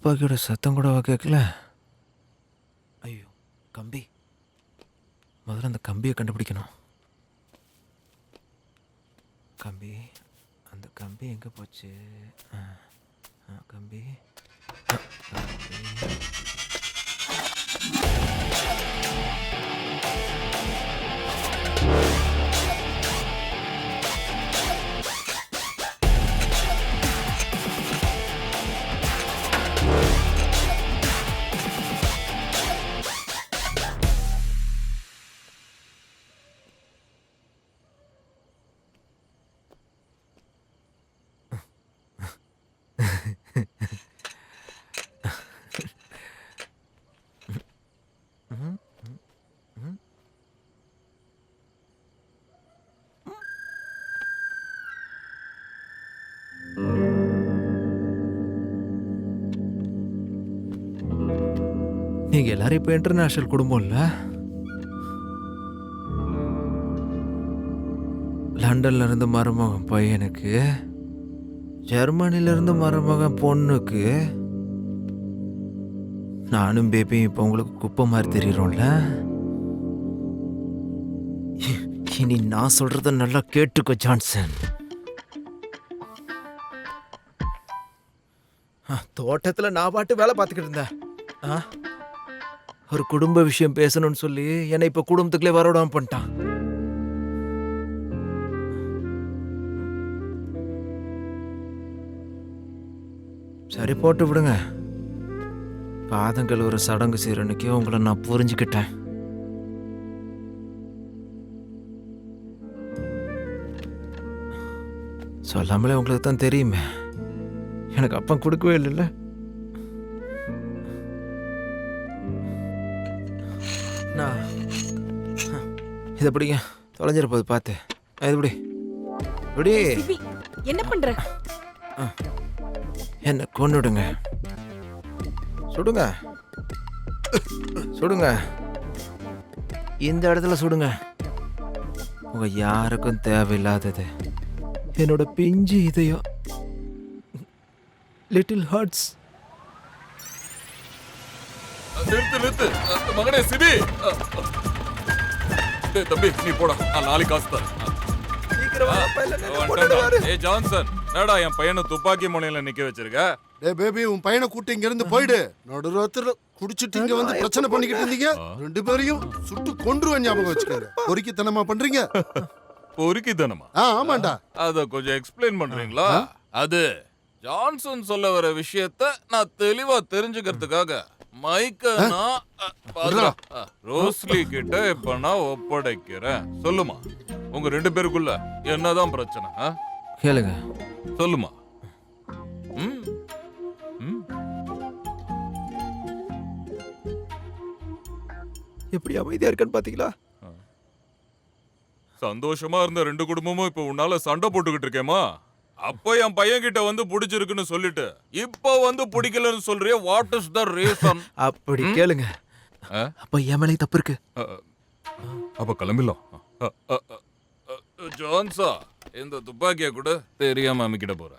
துப்பாக்கியோட சத்தம் கூடவா கேட்கல? ஐயோ, கம்பி. முதல்ல அந்த கம்பியை கண்டுபிடிக்கணும். கம்பி, அந்த கம்பி எங்கே போச்சு? கம்பி. நீங்க எல்லாரும் இப்போ இன்டர்நேஷனல் குடும்பம் இல்ல? லண்டன்ல இருந்து மருமகன் பையனுக்கு, ஜெர்மனில இருந்து மருமகன் பொண்ணுக்கு, நானும் பேபியும் இப்போ உங்களுக்கு குப்பை மாதிரி தெரியுறோம்ல. இனி நான் சொல்றத நல்லா கேட்டுக்கோ ஜான்சன். தோட்டத்தில் நான் பாட்டு வேலை பார்த்துக்கிட்டு இருந்தேன். ஒரு குடும்ப விஷயம் பேசணும்னு சொல்லி என்னை இப்ப குடும்பத்துக்குள்ளே வரவிடாம பண்ணிட்டான். சரி, போட்டு விடுங்க. பாதங்கள் ஒரு சடங்கு சீரனுக்கு உங்களை நான் புரிஞ்சுக்கிட்டேன். சொல்லாமலே உங்களுக்கு தான் தெரியுமே, எனக்கு அப்பம் கொடுக்கவே இல்லைல்ல. இது எப்படிங்க தொலைஞ்சிட போது பார்த்து. இது எப்படி எப்படி என்ன பண்ற? என்ன கொன்னுடுங்க, சுடுங்க சுடுங்க, இந்த இடத்துல சுடுங்க. உங்க யாருக்கும் தேவையில்லாதது என்னோட பிஞ்சு இதயம், லிட்டில் ஹார்ட்ஸ். நிறுத்து மகனே சிபி. தம்பி நீ போடா, நான் நாளைக்கு காசு தரேன். ஏய் ஜான்சன், என்னடா என் பையனை துப்பாக்கி முனையில நிக்க வச்சிருக்க? டேய் பேபி, உன் பையனை கூட்டி இங்க இருந்து போயிடு. நடுராத்திரில குடிச்சிட்டு இங்க வந்து பிரச்சனை பண்ணிக்கிட்டு இருந்தீங்க. ரெண்டு பேரையும் சுட்டு கொன்றுவேன், ஞாபகம் வச்சுக்கோங்க. பொறுக்கித்தனமா பண்றீங்க. பொறுக்கித்தனமா? ஆமாண்டா. அத கொஞ்சம் எக்ஸ்பிளைன் பண்றீங்களா? அது ஜான்சன் சொல்ல வர விஷயத்த நான் தெளிவா தெரிஞ்சுக்கிறதுக்காக மைக்க நான் ரோஸ்லி கிட்ட இப்ப நான் ஒப்படைக்கிறேன். சொல்லுமா, உங்க ரெண்டு பேருக்குள்ள என்னதான் பிரச்சனை? கேளுங்க, சொல்லுமா. எப்படி அமைதியா இருக்கன்னு பாத்தீங்களா? சந்தோஷமா இருந்த ரெண்டு குடும்பமும் இப்ப உன்னால சண்டை போட்டுக்கிட்டு இருக்கேமா? அப்ப என் பையன் கிட்ட வந்து பிடிச்சிருக்குன்னு சொல்லிட்டு இப்ப வந்து பிடிக்கலன்னு சொல்றிய. What is the reason? அப்படி கேளுங்க. அப்ப என் மேலே தப்பு இருக்கு. அப்ப கிளம்பிடலாம். ஜான்சா, இந்த துப்பாக்கிய கூட தெரியாம அமைக்கிட போற.